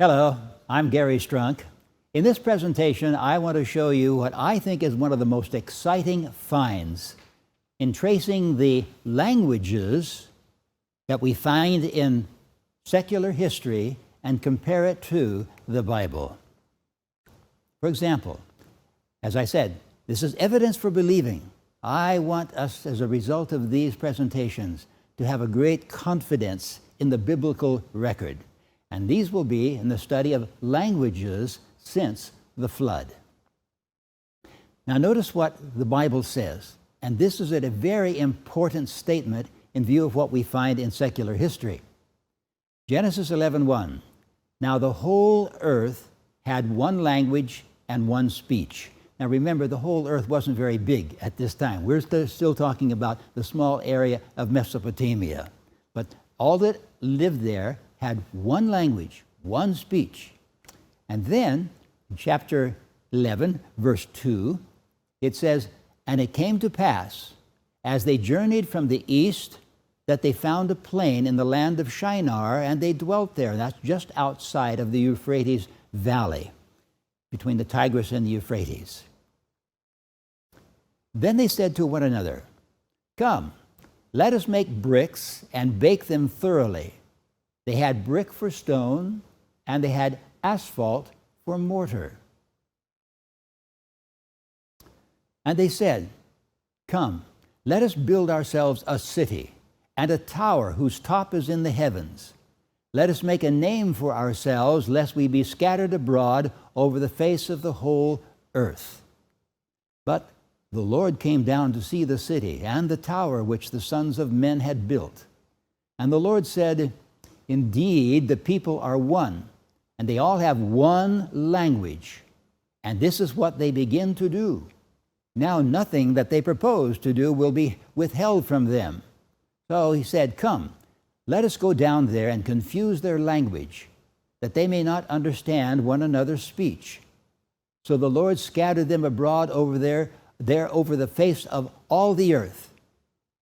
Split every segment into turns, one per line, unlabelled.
Hello, I'm Gary Strunk. In this presentation, I want to show you what I think is one of the most exciting finds in tracing the languages that we find in secular history and compare it to the Bible. For example, as I said, this is evidence for believing. I want us, as a result of these presentations, to have a great confidence in the biblical record. And these will be in the study of languages since the flood. Now notice what the Bible says, and this is a very important statement in view of what we find in secular history. Genesis 11:1. Now the whole earth had one language and one speech. Now remember, the whole earth wasn't very big at this time. We're still talking about the small area of Mesopotamia. But all that lived there had one language, one speech. And then, in chapter 11, verse 2, it says, "And it came to pass, as they journeyed from the east, that they found a plain in the land of Shinar, and they dwelt there." That's just outside of the Euphrates Valley, between the Tigris and the Euphrates. Then they said to one another, "Come, let us make bricks and bake them thoroughly." They had brick for stone, and they had asphalt for mortar. And they said, "Come, let us build ourselves a city and a tower whose top is in the heavens. Let us make a name for ourselves, lest we be scattered abroad over the face of the whole earth." But the Lord came down to see the city and the tower which the sons of men had built. And the Lord said, "Indeed, the people are one, and they all have one language. And this is what they begin to do. Now nothing that they propose to do will be withheld from them." So he said, "Come, let us go down there and confuse their language, that they may not understand one another's speech." So the Lord scattered them abroad over the face of all the earth,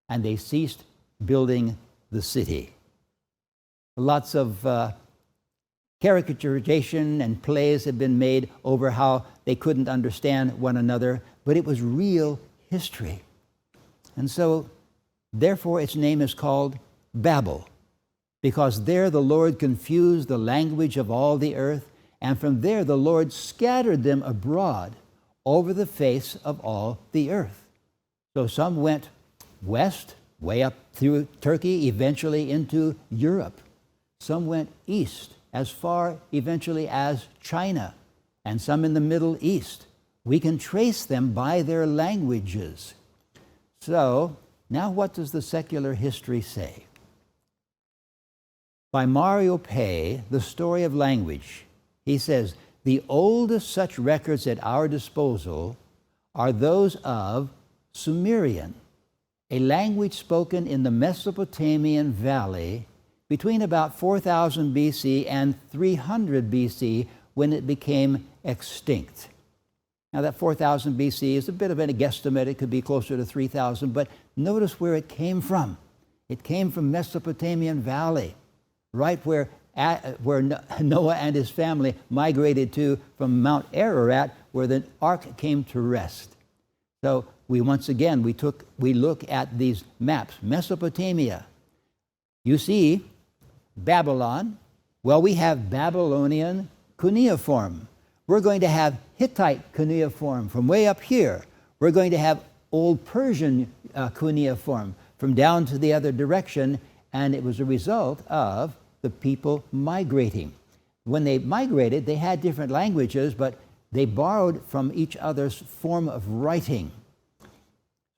and they ceased building the city. Lots of caricaturization and plays have been made over how they couldn't understand one another, but it was real history. And so, therefore, its name is called Babel, because there the Lord confused the language of all the earth, and from there the Lord scattered them abroad over the face of all the earth. So some went west, way up through Turkey, eventually into Europe. Some went east, as far eventually as China, and some in the Middle East. We can trace them by their languages. So, now what does the secular history say? By Mario Pei, The Story of Language, he says, "The oldest such records at our disposal are those of Sumerian, a language spoken in the Mesopotamian Valley between about 4000 BC and 300 BC, when it became extinct." Now that 4000 BC is a bit of a guesstimate. It could be closer to 3000, but notice where it came from. It came from Mesopotamian Valley, right where Noah and his family migrated to from Mount Ararat, where the ark came to rest. So we look at these maps. Mesopotamia. You see Babylon. Well, we have Babylonian cuneiform. We're going to have Hittite cuneiform from way up here. We're going to have Old Persian cuneiform from down to the other direction, and it was a result of the people migrating. When they migrated, they had different languages, but they borrowed from each other's form of writing.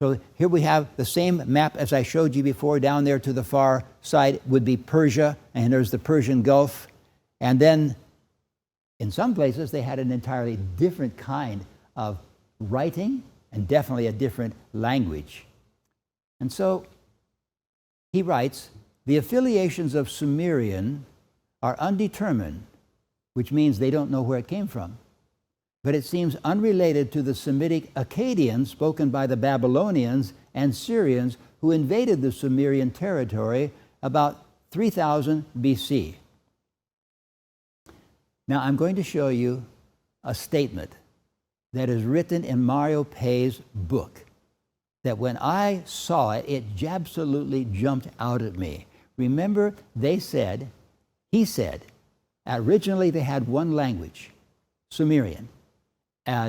So here we have the same map as I showed you before. Down there to the far side would be Persia, and there's the Persian Gulf. And then in some places they had an entirely different kind of writing and definitely a different language. And so he writes, "The affiliations of Sumerian are undetermined," which means they don't know where it came from. "But it seems unrelated to the Semitic Akkadian spoken by the Babylonians and Syrians who invaded the Sumerian territory about 3000 BC. Now, I'm going to show you a statement that is written in Mario Pei's book that when I saw it, it absolutely jumped out at me. Remember, he said, originally they had one language, Sumerian.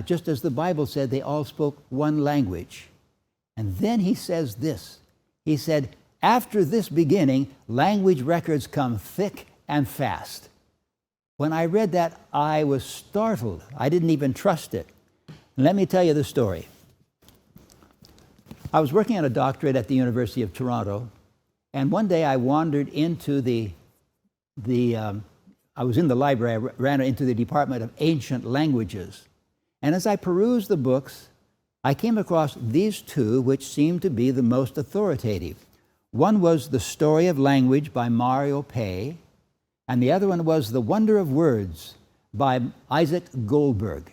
Just as the Bible said, they all spoke one language. And then he says this. He said, after this beginning, language records come thick and fast. When I read that, I was startled. I didn't even trust it. Let me tell you the story. I was working on a doctorate at the University of Toronto, and one day I wandered into I was in the library, I ran into the Department of Ancient Languages. And as I perused the books, I came across these two which seemed to be the most authoritative. One was The Story of Language by Mario Pei, and the other one was The Wonder of Words by Isaac Goldberg.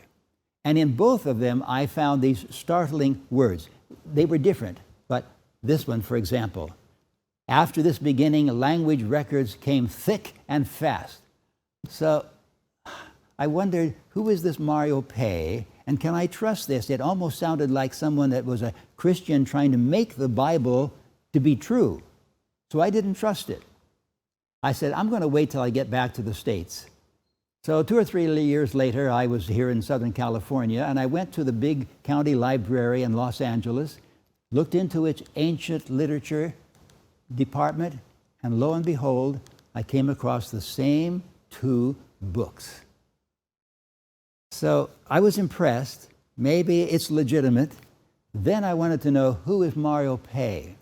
And in both of them, I found these startling words. They were different, but this one, for example, after this beginning, language records came thick and fast. So I wondered, who is this Mario Pei, and can I trust this? It almost sounded like someone that was a Christian trying to make the Bible to be true. So I didn't trust it. I said, I'm going to wait till I get back to the States. So 2 or 3 years later, I was here in Southern California, and I went to the big county library in Los Angeles, looked into its ancient literature department, and lo and behold, I came across the same 2 books. So I was impressed. Maybe it's legitimate. Then I wanted to know, who is Mario Pei?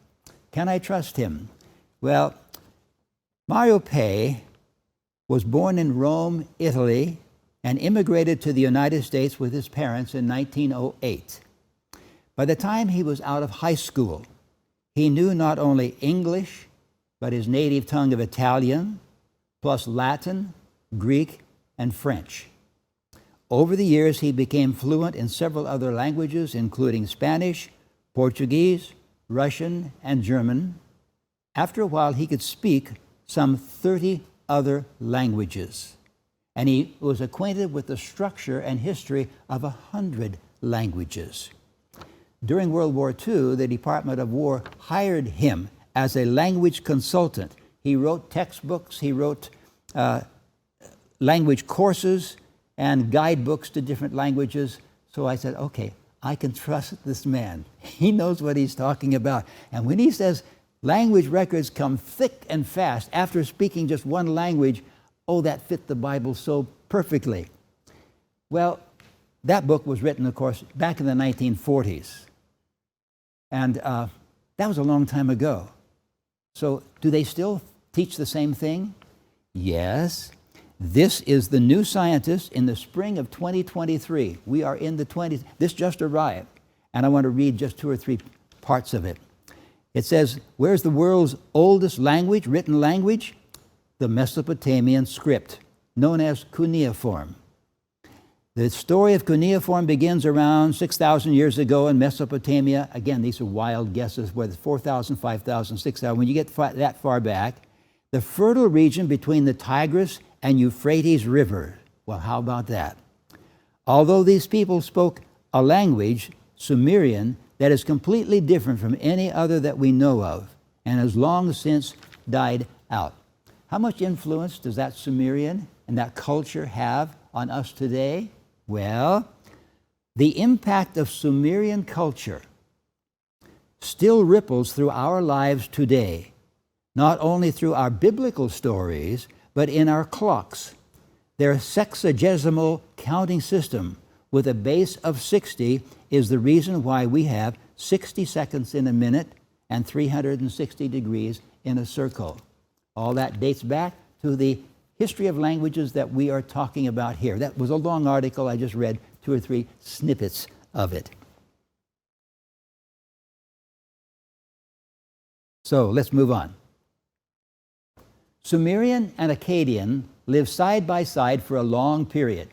Can I trust him? Well, Mario Pei was born in Rome, Italy, and immigrated to the United States with his parents in 1908. By the time he was out of high school, he knew not only English, but his native tongue of Italian, plus Latin, Greek, and French. Over the years, he became fluent in several other languages, including Spanish, Portuguese, Russian, and German. After a while, he could speak some 30 other languages, and he was acquainted with the structure and history of 100 languages. During World War II, the Department of War hired him as a language consultant. He wrote textbooks, he wrote language courses and guidebooks to different languages. So I said, okay, I can trust this man. He knows what he's talking about. And when he says language records come thick and fast after speaking just one language, oh, that fit the Bible so perfectly. Well, that book was written, of course, back in the 1940s. And that was a long time ago. So do they still teach the same thing? Yes. This is the New Scientist in the spring of 2023. We are in the 20s. This just arrived. And I want to read just 2 or 3 parts of it. It says, where's the world's oldest language, written language? The Mesopotamian script, known as cuneiform. The story of cuneiform begins around 6,000 years ago in Mesopotamia. Again, these are wild guesses, whether it's 4,000, 5,000, 6,000. When you get that far back, the fertile region between the Tigris and Euphrates River. Well, how about that? Although these people spoke a language, Sumerian, that is completely different from any other that we know of and has long since died out. How much influence does that Sumerian and that culture have on us today? Well, the impact of Sumerian culture still ripples through our lives today, not only through our biblical stories, but in our clocks. Their sexagesimal counting system with a base of 60 is the reason why we have 60 seconds in a minute and 360 degrees in a circle. All that dates back to the history of languages that we are talking about here. That was a long article. I just read 2 or 3 snippets of it. So let's move on. Sumerian and Akkadian lived side by side for a long period.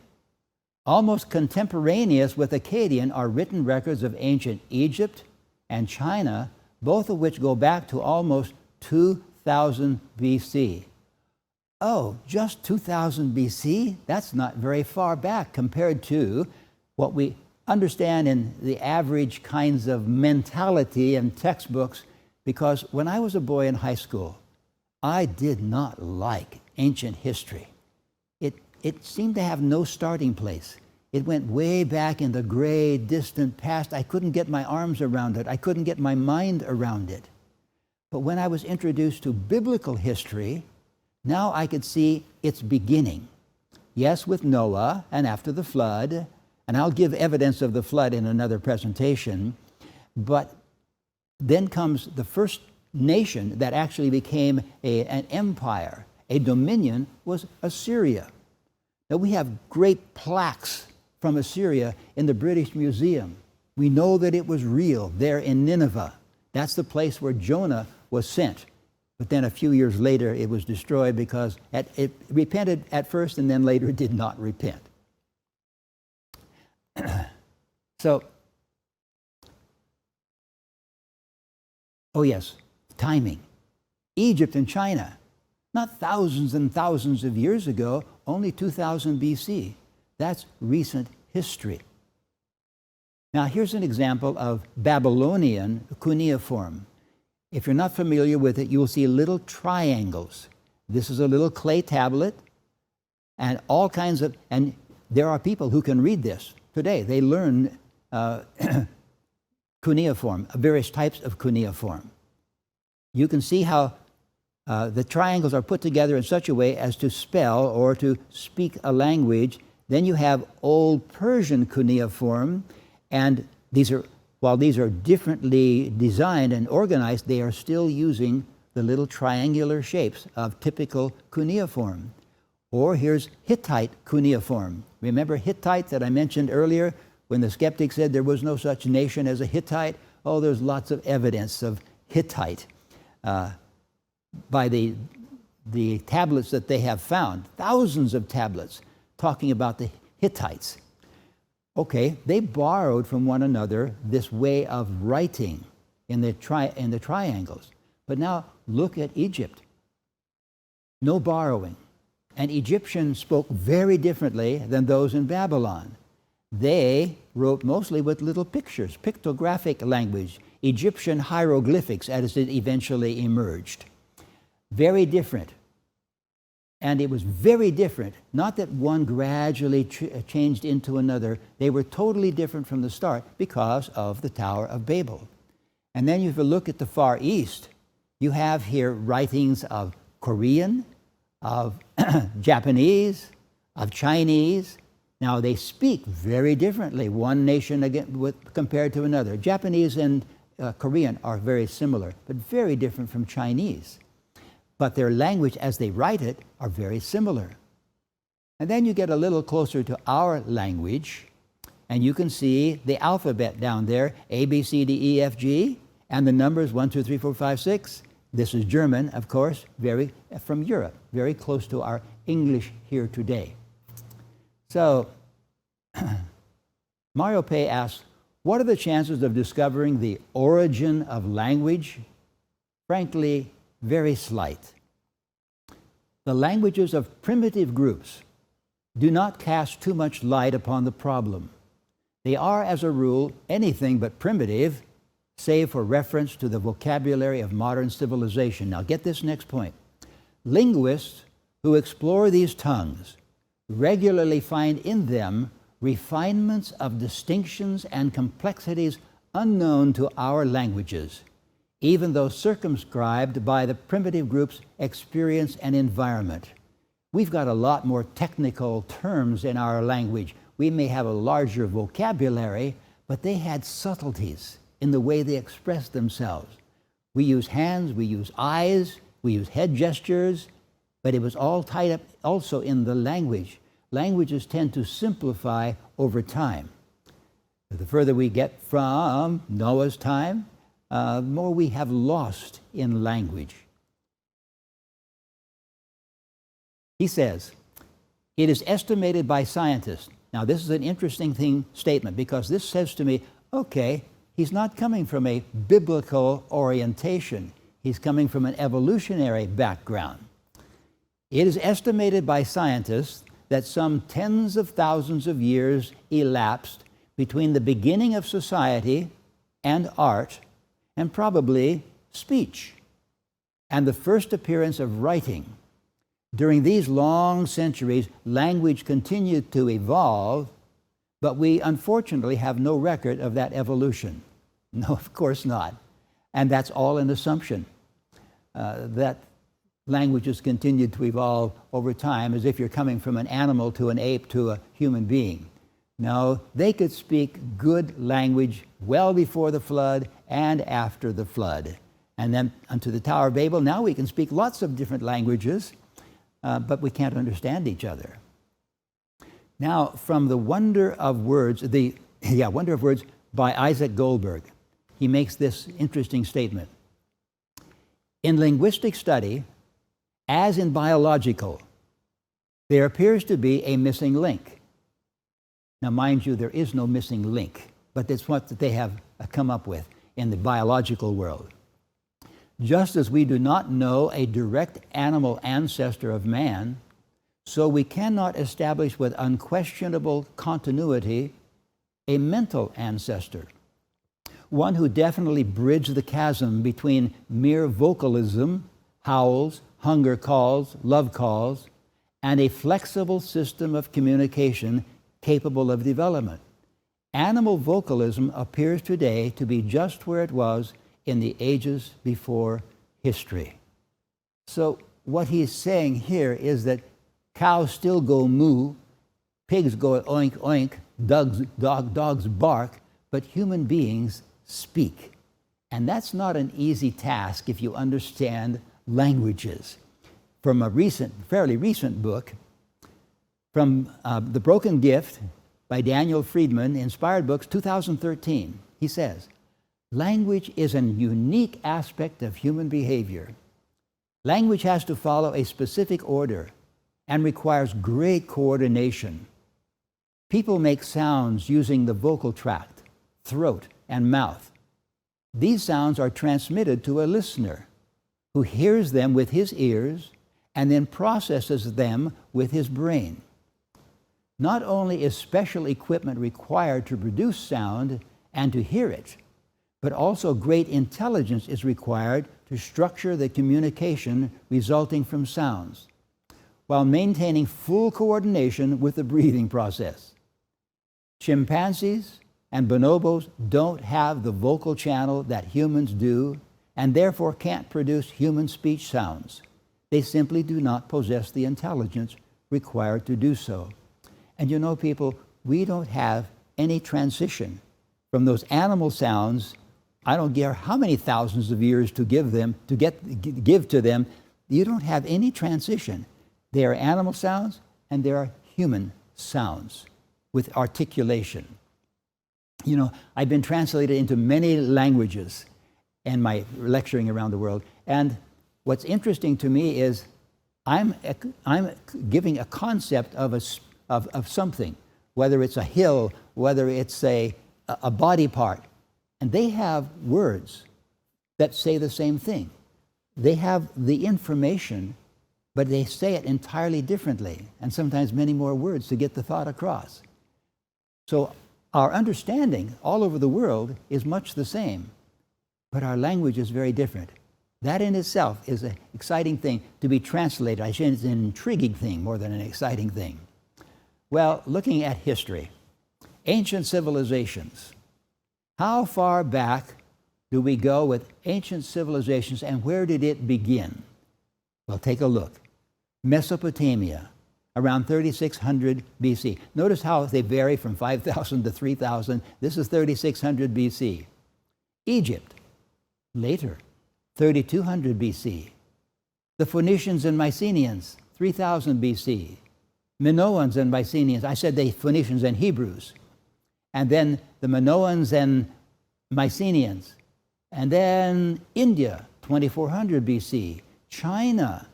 Almost contemporaneous with Akkadian are written records of ancient Egypt and China, both of which go back to almost 2000 BC. Oh, just 2000 BC? That's not very far back compared to what we understand in the average kinds of mentality and textbooks, because when I was a boy in high school, I did not like ancient history. It seemed to have no starting place. It went way back in the gray, distant past. I couldn't get my arms around it. I couldn't get my mind around it. But when I was introduced to biblical history, now I could see its beginning. Yes, with Noah and after the flood, and I'll give evidence of the flood in another presentation, but then comes the first nation that actually became an empire, a dominion, was Assyria. Now we have great plaques from Assyria in the British Museum. We know that it was real there in Nineveh. That's the place where Jonah was sent. But then a few years later it was destroyed because it repented at first and then later it did not repent. So, oh yes, timing. Egypt and China, not thousands and thousands of years ago, only 2000 BC. That's recent history. Now here's an example of Babylonian cuneiform. If you're not familiar with it, you will see little triangles. This is a little clay tablet, and all kinds of, and there are people who can read this today. They learn cuneiform, various types of cuneiform. You can see how the triangles are put together in such a way as to spell or to speak a language. Then you have Old Persian cuneiform, and while these are differently designed and organized, they are still using the little triangular shapes of typical cuneiform. Or here's Hittite cuneiform. Remember Hittite that I mentioned earlier when the skeptic said there was no such nation as a Hittite? Oh, there's lots of evidence of Hittite by the tablets that they have found, thousands of tablets talking about the Hittites. Okay, they borrowed from one another this way of writing in the triangles. But now look at Egypt. No borrowing. And Egyptians spoke very differently than those in Babylon. They wrote mostly with little pictures, pictographic language, Egyptian hieroglyphics as it eventually emerged. Very different. And it was very different. Not that one gradually changed into another. They were totally different from the start because of the Tower of Babel. And then if you look at the Far East, you have here writings of Korean, of Japanese, of Chinese. Now they speak very differently, one nation compared to another. Japanese and Korean are very similar, but very different from Chinese. But their language as they write it are very similar. And then you get a little closer to our language, and you can see the alphabet down there, A, B, C, D, E, F, G, and the numbers 1, 2, 3, 4, 5, 6. This is German, of course, from Europe, very close to our English here today. So, Mario Pei asks, what are the chances of discovering the origin of language? Frankly, very slight. The languages of primitive groups do not cast too much light upon the problem. They are, as a rule, anything but primitive, save for reference to the vocabulary of modern civilization. Now get this next point. Linguists who explore these tongues regularly find in them refinements of distinctions and complexities unknown to our languages, even though circumscribed by the primitive group's experience and environment. We've got a lot more technical terms in our language. We may have a larger vocabulary, but they had subtleties in the way they expressed themselves. We use hands, we use eyes, we use head gestures, but it was all tied up also in the language. Languages tend to simplify over time. The further we get from Noah's time, more we have lost in language. He says, it is estimated by scientists. Now this is an interesting statement because this says to me, okay, he's not coming from a biblical orientation. He's coming from an evolutionary background. It is estimated by scientists that some tens of thousands of years elapsed between the beginning of society and art, and probably speech, and the first appearance of writing. During these long centuries, language continued to evolve, but we unfortunately have no record of that evolution. No, of course not. And that's all an assumption, that languages continued to evolve over time, as if you're coming from an animal to an ape to a human being. No, they could speak good language well before the flood and after the flood. And then unto the Tower of Babel, now we can speak lots of different languages, but we can't understand each other. Now, from the Wonder of Words, Wonder of Words by Isaac Goldberg, he makes this interesting statement. In linguistic study, as in biological, there appears to be a missing link. Now, mind you, there is no missing link, but that's what they have come up with in the biological world. Just as we do not know a direct animal ancestor of man, so we cannot establish with unquestionable continuity a mental ancestor, one who definitely bridged the chasm between mere vocalism, howls, hunger calls, love calls, and a flexible system of communication capable of development. Animal vocalism appears today to be just where it was in the ages before history. So what he's saying here is that cows still go moo, pigs go oink oink, dogs bark, but human beings speak. And that's not an easy task if you understand languages. From a fairly recent book, from The Broken Gift by Daniel Friedman, Inspired Books, 2013, he says, language is an unique aspect of human behavior. Language has to follow a specific order and requires great coordination. People make sounds using the vocal tract, throat, and mouth. These sounds are transmitted to a listener who hears them with his ears and then processes them with his brain. Not only is special equipment required to produce sound and to hear it, but also great intelligence is required to structure the communication resulting from sounds, while maintaining full coordination with the breathing process. Chimpanzees and bonobos don't have the vocal channel that humans do, and therefore can't produce human speech sounds. They simply do not possess the intelligence required to do so. And you know, people, we don't have any transition from those animal sounds. I don't care how many thousands of years to give to them. You don't have any transition. There are animal sounds and there are human sounds with articulation. You know, I've been translated into many languages in my lecturing around the world. And what's interesting to me is I'm giving a concept of something, whether it's a hill, whether it's a body part. And they have words that say the same thing. They have the information, but they say it entirely differently, and sometimes many more words to get the thought across. So our understanding all over the world is much the same, but our language is very different. That in itself is an exciting thing to be translated. I say it's an intriguing thing more than an exciting thing. Well, looking at history, ancient civilizations. How far back do we go with ancient civilizations, and where did it begin? Well, take a look. Mesopotamia, around 3600 BC. Notice how they vary from 5,000 to 3,000. This is 3600 BC. Egypt, later, 3200 BC. The Phoenicians and Mycenaeans, 3000 BC. Minoans and Mycenaeans, I said the Phoenicians and Hebrews. And then the Minoans and Mycenaeans. And then India, 2400 BC. China,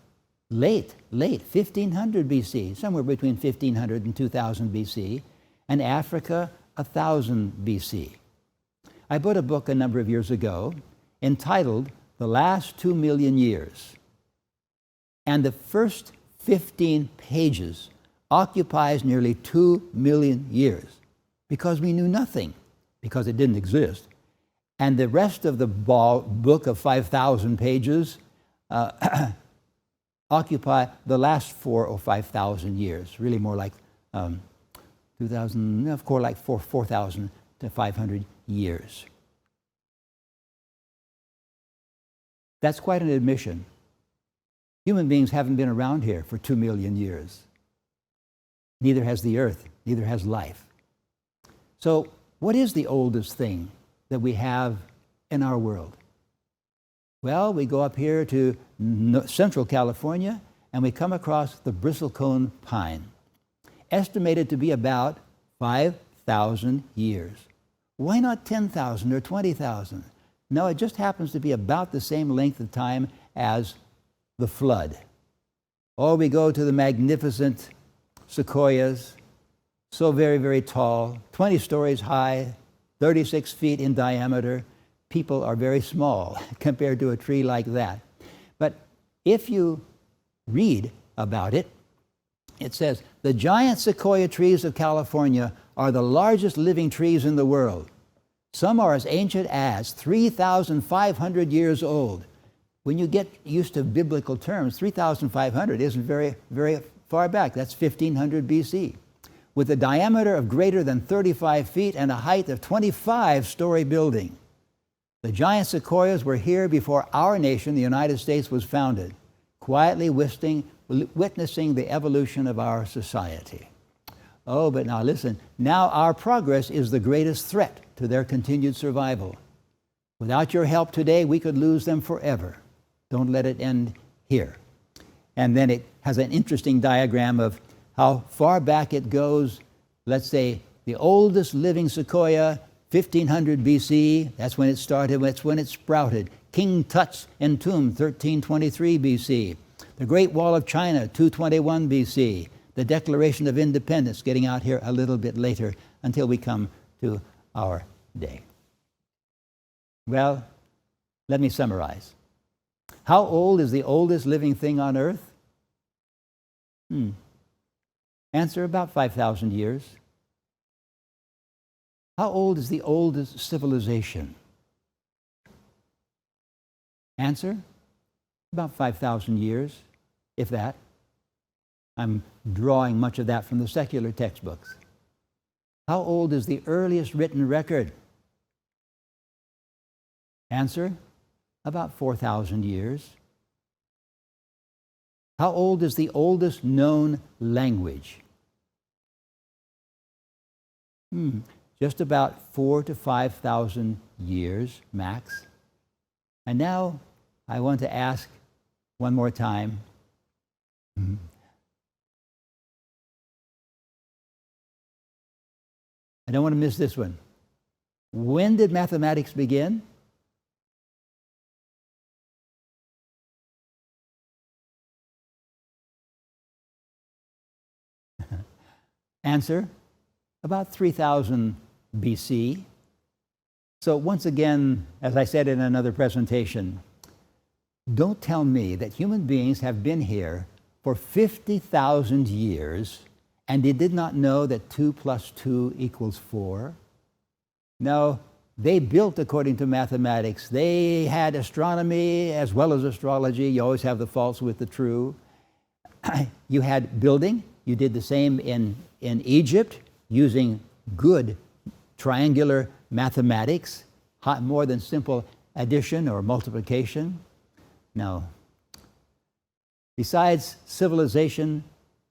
late, 1500 BC, somewhere between 1500 and 2000 BC. And Africa, 1000 BC. I bought a book a number of years ago entitled The Last 2 Million Years. And the first 15 pages occupies nearly 2 million years because we knew nothing, because it didn't exist. And the rest of the book of 5,000 pages occupy the last 4,000 or 5,000 years, really more like 2,000, of course, like 4,000 to 500 years. That's quite an admission. Human beings haven't been around here for 2 million years. Neither has the earth, neither has life. So, what is the oldest thing that we have in our world? Well, we go up here to Central California and we come across the bristlecone pine, estimated to be about 5,000 years. Why not 10,000 or 20,000? No, it just happens to be about the same length of time as the flood. Or we go to the magnificent sequoias, so very, very tall, 20 stories high, 36 feet in diameter. People are very small compared to a tree like that. But if you read about it, it says, the giant sequoia trees of California are the largest living trees in the world. Some are as ancient as 3,500 years old. When you get used to biblical terms, 3,500 isn't very, very far back. That's 1500 BC. With a diameter of greater than 35 feet and a height of 25-story building. The giant sequoias were here before our nation, the United States, was founded, quietly witnessing the evolution of our society. Oh, but now listen, now our progress is the greatest threat to their continued survival. Without your help today, we could lose them forever. Don't let it end here. And then it has an interesting diagram of how far back it goes. Let's say the oldest living sequoia, 1500 BC, that's when it started, that's when it sprouted. King Tut's entomb, 1323 BC. The Great Wall of China, 221 BC. The Declaration of Independence, getting out here a little bit later until we come to our day. Well, let me summarize. How old is the oldest living thing on earth? Answer, about 5,000 years. How old is the oldest civilization? Answer, about 5,000 years, if that. I'm drawing much of that from the secular textbooks. How old is the earliest written record? Answer, about 4,000 years. How old is the oldest known language? Just about 4,000 to 5,000 years max. And now I want to ask one more time. I don't want to miss this one. When did mathematics begin? Answer, about 3000 BC. So once again, as I said in another presentation, don't tell me that human beings have been here for 50,000 years and they did not know that 2 plus 2 equals 4. No, they built according to mathematics. They had astronomy as well as astrology. You always have the false with the true. You had building. You did the same in Egypt using good triangular mathematics, more than simple addition or multiplication. No. Besides civilization,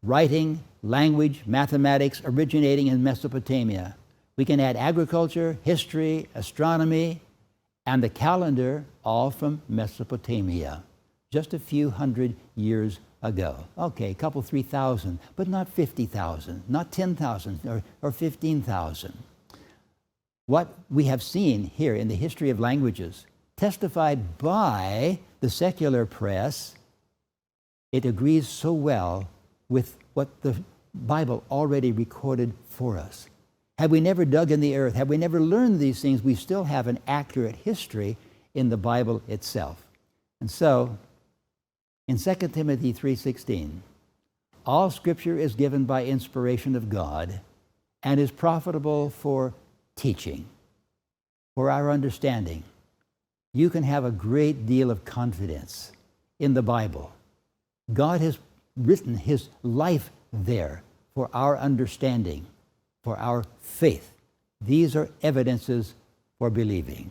writing, language, mathematics originating in Mesopotamia, we can add agriculture, history, astronomy, and the calendar, all from Mesopotamia, just a few hundred years ago. Okay, a couple 3,000, but not 50,000, not 10,000 or 15,000. What we have seen here in the history of languages, testified by the secular press, it agrees so well with what the Bible already recorded for us. Had we never dug in the earth, had we never learned these things, we still have an accurate history in the Bible itself. And so, in 2 Timothy 3:16, All Scripture is given by inspiration of God and is profitable for teaching, for our understanding. You can have a great deal of confidence in the Bible. God has written His life there for our understanding, for our faith. These are evidences for believing.